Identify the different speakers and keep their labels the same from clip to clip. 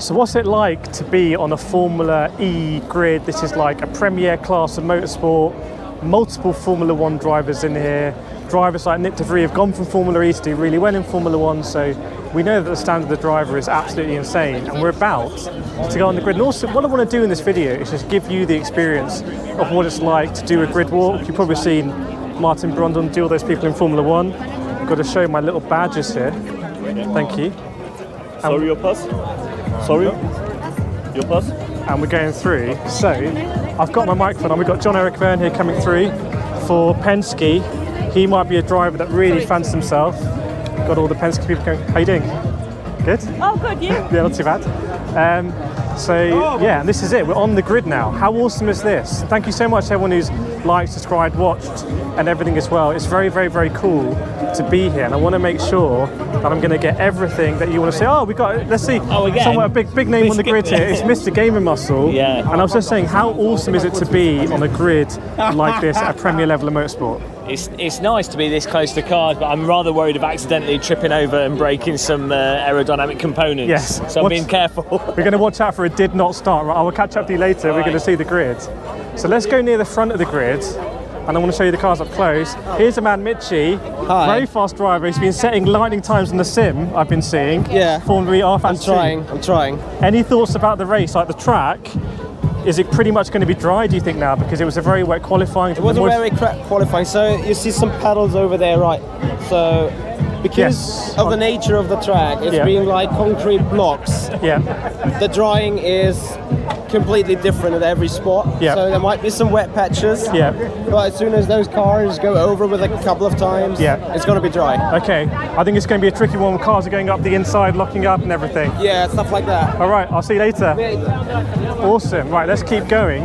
Speaker 1: So what's it like to be on a Formula E grid? This is like a premier class of motorsport, multiple Formula One drivers in here. Drivers like Nyck de Vries have gone from Formula E to do really well in Formula One, so we know that the standard of the driver is absolutely insane, and we're about to go on the grid. And also, what I want to do in this video is just give you the experience of what it's like to do a grid walk. You've probably seen Martin Brundle do all those people in Formula One. I've got to show my little badges here. Thank you.
Speaker 2: Sorry, your pass? Sorry? Your pass?
Speaker 1: And we're going through. So, I've got my microphone on. We've got John Eric Byrne here coming through for Penske. He might be a driver that really fancies himself. Got all the Penske people going. How you doing? Good?
Speaker 3: Oh, good, you?
Speaker 1: Yeah, not too bad. Yeah, and this is it. We're on the grid now. How awesome is this? Thank you so much to everyone who's liked, subscribed, watched, and everything as well. It's very, very, very cool to be here, and I want to make sure that I'm going to get everything that you want to say. Oh, we got. Let's see.
Speaker 2: Oh, again.
Speaker 1: Somewhere a big name on the grid here. It's Mr. Gaming Muscle.
Speaker 2: Yeah.
Speaker 1: And I was just saying, how awesome is it to be on a grid like this at a premier level of motorsport?
Speaker 2: It's nice to be this close to cars, but I'm rather worried of accidentally tripping over and breaking some aerodynamic components.
Speaker 1: Yes.
Speaker 2: So I'm being careful.
Speaker 1: We're going to watch out for a did not start. Right, I will catch up to you later. We're going to see the grid. So let's go near the front of the grid, and I want to show you the cars up close. Here's a man, Mitchie.
Speaker 4: Hi.
Speaker 1: Very fast driver. He's been setting lightning times in the sim, I've been seeing.
Speaker 4: Yeah.
Speaker 1: Formula E R-Fans
Speaker 4: I'm trying.
Speaker 1: Any thoughts about the race, like the track? Is it pretty much going to be dry, do you think, now? Because it was a very wet qualifying.
Speaker 4: It was a very crap qualifying, so you see some pedals over there, right? So, because of the nature of the track, it's being like concrete blocks.
Speaker 1: Yeah.
Speaker 4: The drying is completely different at every spot.
Speaker 1: Yeah.
Speaker 4: So there might be some wet patches.
Speaker 1: Yeah.
Speaker 4: But as soon as those cars go over with a couple of times, it's going to be dry.
Speaker 1: Okay. I think it's going to be a tricky one. Cars are going up the inside, locking up and everything.
Speaker 4: Yeah, stuff like that.
Speaker 1: All right, I'll see you later. Awesome. Right, let's keep going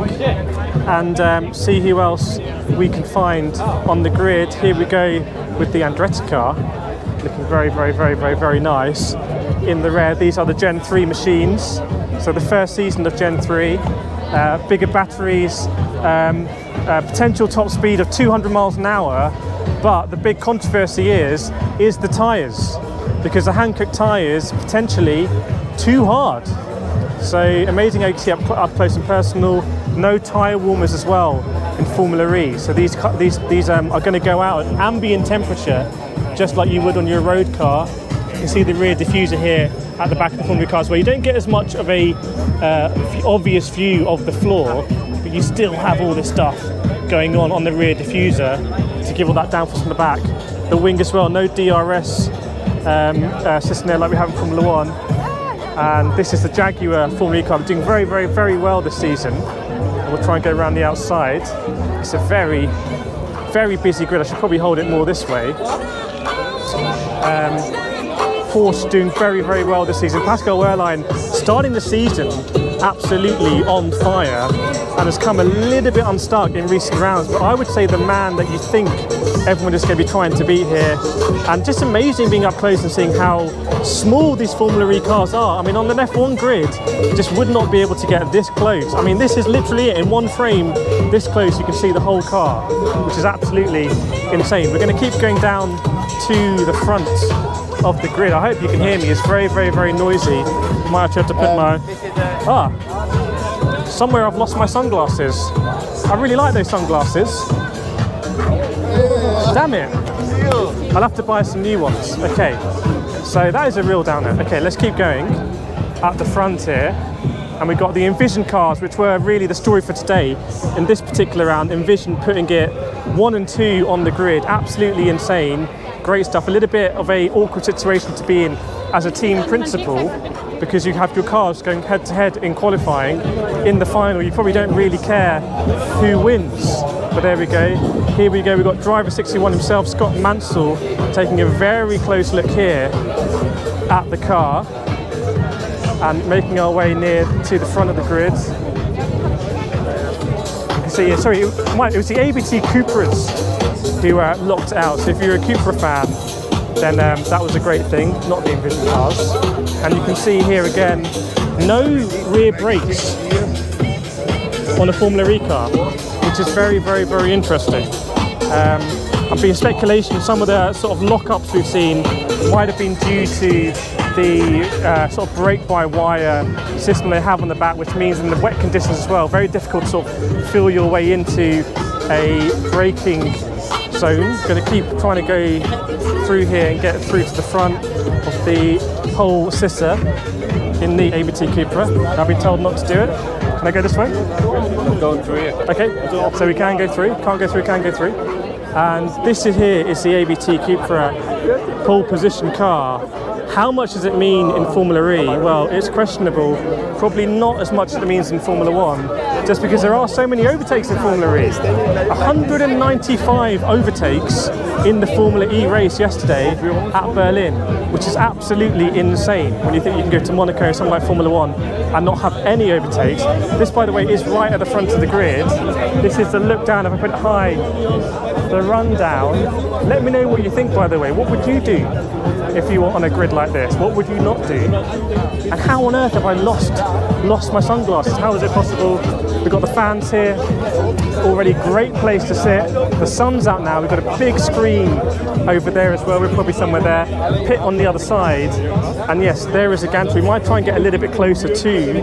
Speaker 1: and see who else we can find on the grid. Here we go with the Andretti car. Looking very, very, very, very, very nice. In the rear, these are the Gen 3 machines. So the first season of Gen 3, bigger batteries, potential top speed of 200 miles an hour, but the big controversy is the tyres, because the Hankook tyres potentially too hard. So amazing how you can see up close and personal. No tyre warmers as well in Formula E. So these are going to go out at ambient temperature, just like you would on your road car. You can see the rear diffuser here at the back of the Formula E cars, where you don't get as much of a obvious view of the floor, but you still have all this stuff going on the rear diffuser to give all that downforce from the back. The wing as well, no DRS system there like we have in Formula One. And this is the Jaguar Formula E car, doing very, very, very well this season. And we'll try and go around the outside. It's a very, very busy grid. I should probably hold it more this way. Porsche doing very, very well this season. Pascal Wehrlein starting the season absolutely on fire and has come a little bit unstuck in recent rounds, but I would say the man that you think everyone is going to be trying to beat here. And just amazing being up close and seeing how small these Formula E cars are. I mean, on an F1 grid, you just would not be able to get this close. I mean, this is literally it. In one frame, this close, you can see the whole car, which is absolutely insane. We're going to keep going down to the front of the grid. I hope you can hear me. It's very, very, very noisy. Might actually have to put somewhere I've lost my sunglasses. I really like those sunglasses. Damn it. I'll have to buy some new ones. Okay, so that is a real downer. Okay, let's keep going at the front here. And we've got the Envision cars, which were really the story for today. In this particular round, Envision putting it 1 and 2 on the grid. Absolutely insane. Great stuff. A little bit of a awkward situation to be in as a team principal, because you have your cars going head to head in qualifying. In the final, you probably don't really care who wins. But there we go. Here we go. We've got driver 61 himself, Scott Mansell, taking a very close look here at the car and making our way near to the front of the grid. You can see, sorry, it was the ABT Cupras who locked out. So if you're a Cupra fan, then that was a great thing, not the Envision cars. And you can see here again, no rear brakes on a Formula E car, which is very, very, very interesting. I've been speculating some of the sort of lockups we've seen might have been due to the sort of brake-by-wire system they have on the back, which means in the wet conditions as well, very difficult to sort of feel your way into a braking zone. Going to keep trying to go through here and get through to the front of the whole sitter in the ABT Cupra. I've been told not to do it. Can I go this way?
Speaker 3: I'm going through it.
Speaker 1: Okay, so we can go through, can't go through, can go through. And this here is the ABT Cupra pole position car. How much does it mean in Formula E? Well, it's questionable. Probably not as much as it means in Formula 1, just because there are so many overtakes in Formula E. 195 overtakes in the Formula E race yesterday at Berlin, which is absolutely insane when you think you can go to Monaco or something like Formula 1 and not have any overtakes. This, by the way, is right at the front of the grid. This is the look down, if I put it high, the rundown. Let me know what you think, by the way. What would you do if you were on a grid like this? What would you not do? And how on earth have I lost my sunglasses? How is it possible? We've got the fans here, already great place to sit. The sun's out now, we've got a big screen over there as well, we're probably somewhere there. Pit on the other side, and yes, there is a gantry. We might try and get a little bit closer to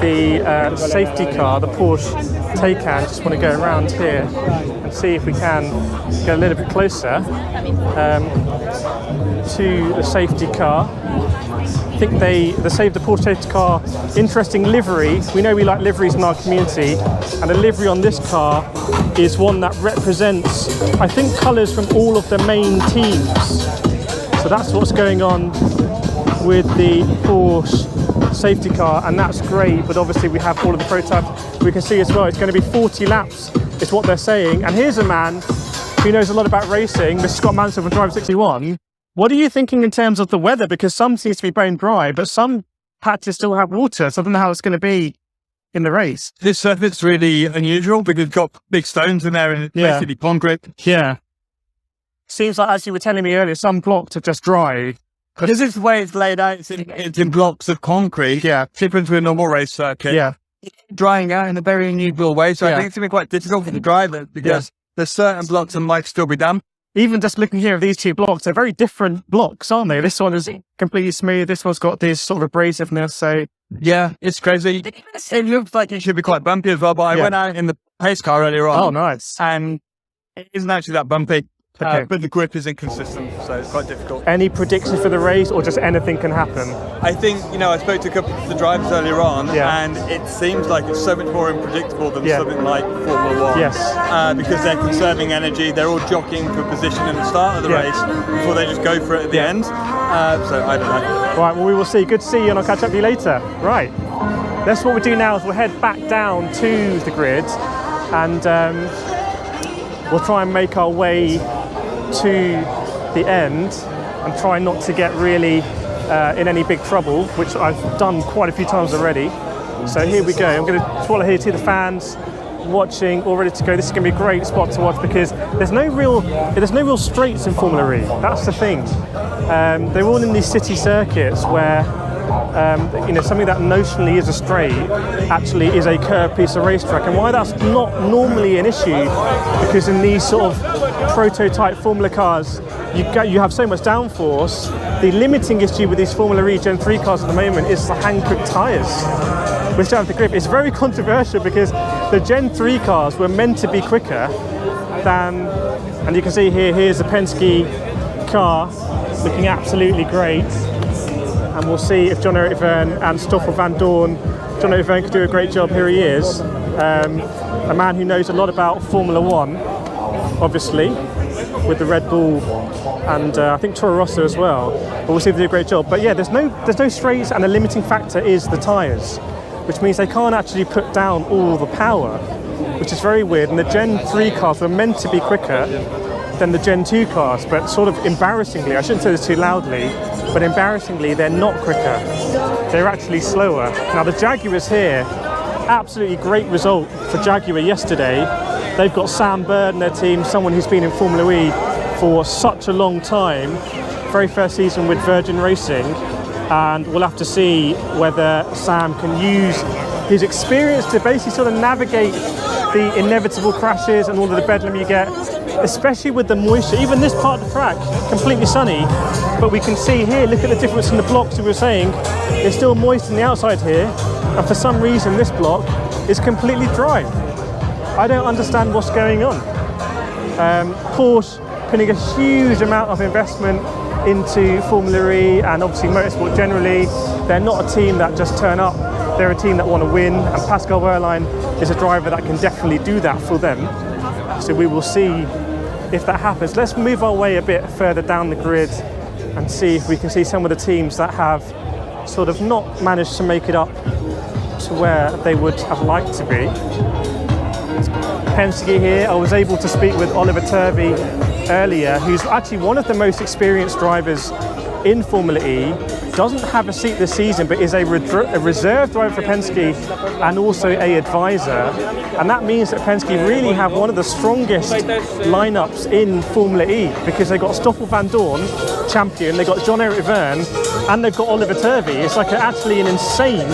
Speaker 1: the safety car, the Porsche Taycan. Just want to go around here and see if we can get a little bit closer to the safety car. I think the Porsche safety car, interesting livery. We know we like liveries in our community, and the livery on this car is one that represents, I think, colours from all of the main teams. So that's what's going on with the Porsche safety car, and that's great. But obviously we have all of the prototypes. We can see as well it's going to be 40 laps is what they're saying. And here's a man who knows a lot about racing, Mr. Scott Mansell from Driver 61. What are you thinking in terms of the weather? Because some seems to be bone dry, but some patches still have water. So I don't know how it's going to be in the race.
Speaker 3: This surface is really unusual because it's got big stones in there and it's basically concrete.
Speaker 1: Yeah. Seems like, as you were telling me earlier, some blocks are just dry.
Speaker 3: This is the way it's laid out. It's in blocks of concrete.
Speaker 1: Yeah.
Speaker 3: Different to a normal race circuit.
Speaker 1: Yeah.
Speaker 3: Drying out in a very unusual way. So I think it's going to be quite difficult for the drivers because there's certain blocks that might still be damp.
Speaker 1: Even just looking here at these two blocks, they're very different blocks, aren't they? This one is completely smooth. This one's got this sort of abrasiveness. So
Speaker 3: yeah, it's crazy. It looks like it should be quite bumpy as well, but I went out in the pace car earlier on.
Speaker 1: Oh, nice.
Speaker 3: And it isn't actually that bumpy.
Speaker 1: Okay.
Speaker 3: But the grip is inconsistent, so it's quite difficult.
Speaker 1: Any prediction for the race, or just anything can happen?
Speaker 3: I think, I spoke to a couple of the drivers earlier on, and it seems like it's so much more unpredictable than something like Formula 1.
Speaker 1: Yes.
Speaker 3: Because they're conserving energy, they're all jockeying for position in the start of the race before they just go for it at the end. So I don't know. Right,
Speaker 1: well, we will see. Good to see you, and I'll catch up with you later. Right. That's what we do now, is we'll head back down to the grid, and we'll try and make our way to the end and try not to get really in any big trouble, which I've done quite a few times already. So here we go. I'm going to swallow here to the fans watching, all ready to go. This is going to be a great spot to watch because there's no real straights in Formula E. That's the thing. They're all in these city circuits where something that notionally is a straight actually is a curved piece of racetrack. And why that's not normally an issue, because in these sort of prototype Formula cars, you have so much downforce. The limiting issue with these Formula E Gen 3 cars at the moment is the hand-cooked tyres, which don't have the grip. It's very controversial because the Gen 3 cars were meant to be quicker than, and you can see here's a Penske car looking absolutely great. And we'll see if John-Eric Verne and Stoffel Vandoorne, John-Eric Verne could do a great job. Here he is, a man who knows a lot about Formula 1, obviously, with the Red Bull and I think Toro Rosso as well. But we'll see if they do a great job. But yeah, there's no straights, and the limiting factor is the tyres, which means they can't actually put down all the power, which is very weird. And the Gen 3 cars were meant to be quicker than the Gen 2 cars, but sort of embarrassingly, I shouldn't say this too loudly, but embarrassingly, they're not quicker. They're actually slower. Now the Jaguars here, absolutely great result for Jaguar yesterday. They've got Sam Bird in their team, someone who's been in Formula E for such a long time. Very first season with Virgin Racing, and we'll have to see whether Sam can use his experience to basically sort of navigate the inevitable crashes and all of the bedlam you get especially with the moisture. Even this part of the track, completely sunny, but we can see here, look at the difference in the blocks we were saying. It's still moist on the outside here, and for some reason this block is completely dry. I don't understand what's going on. Porsche putting a huge amount of investment into Formula E and obviously motorsport generally. They're not a team that just turn up, they're a team that want to win, and Pascal Wehrlein is a driver that can definitely do that for them. So we will see if that happens. Let's move our way a bit further down the grid and see if we can see some of the teams that have sort of not managed to make it up to where they would have liked to be. Penske here, I was able to speak with Oliver Turvey earlier, who's actually one of the most experienced drivers in Formula E, doesn't have a seat this season, but is a reserve driver for Penske and also a advisor. And that means that Penske really have one of the strongest lineups in Formula E, because they've got Stoffel van Dorn, champion, they've got John-Eric Verne, and they've got Oliver Turvey. It's like actually an insane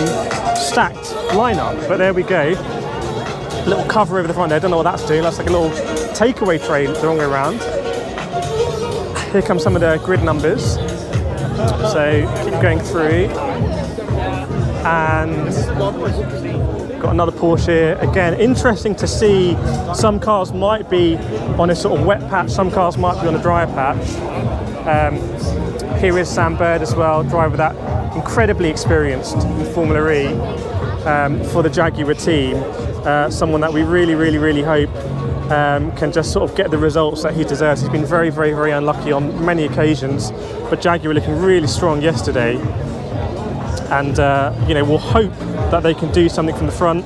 Speaker 1: stacked lineup, but there we go. A little cover over the front there, I don't know what that's doing. That's like a little takeaway tray the wrong way around. Here come some of the grid numbers. So keep going through. And got another Porsche here. Again, interesting to see, some cars might be on a sort of wet patch, some cars might be on a drier patch. Here is Sam Bird as well, driver that incredibly experienced in Formula E for the Jaguar team. Someone that we really hope can just sort of get the results that he deserves. He's been very unlucky on many occasions, but Jaguar looking really strong yesterday. And you know, we'll hope that they can do something from the front.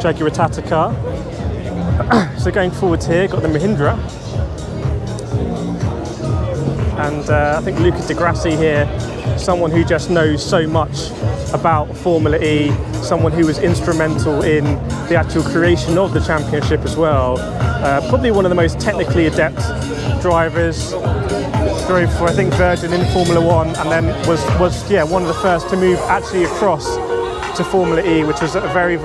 Speaker 1: Jaguar Tata car. So going forwards here, got the Mahindra. And I think Luca Di Grassi here, someone who just knows so much about Formula E, someone who was instrumental in the actual creation of the championship as well. Probably one of the most technically adept drivers. Drove for, I think, Virgin in Formula One, and then was one of the first to move actually across to Formula E, which was a very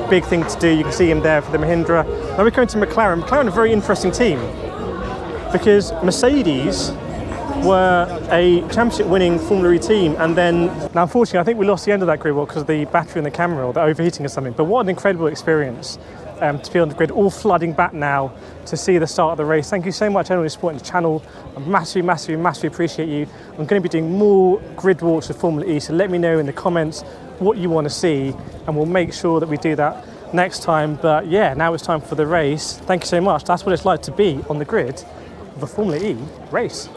Speaker 1: big thing to do. You can see him there for the Mahindra. Now we're going to McLaren. McLaren, a very interesting team, because Mercedes were a championship-winning Formula E team, and then, now unfortunately I think we lost the end of that grid walk because of the battery in the camera or the overheating or something, but what an incredible experience to be on the grid, all flooding back now to see the start of the race. Thank you so much, anyone who's supporting the channel. I massively appreciate you. I'm going to be doing more grid walks with Formula E, so let me know in the comments what you want to see, and we'll make sure that we do that next time. But yeah, now it's time for the race. Thank you so much. That's what it's like to be on the grid of a Formula E race.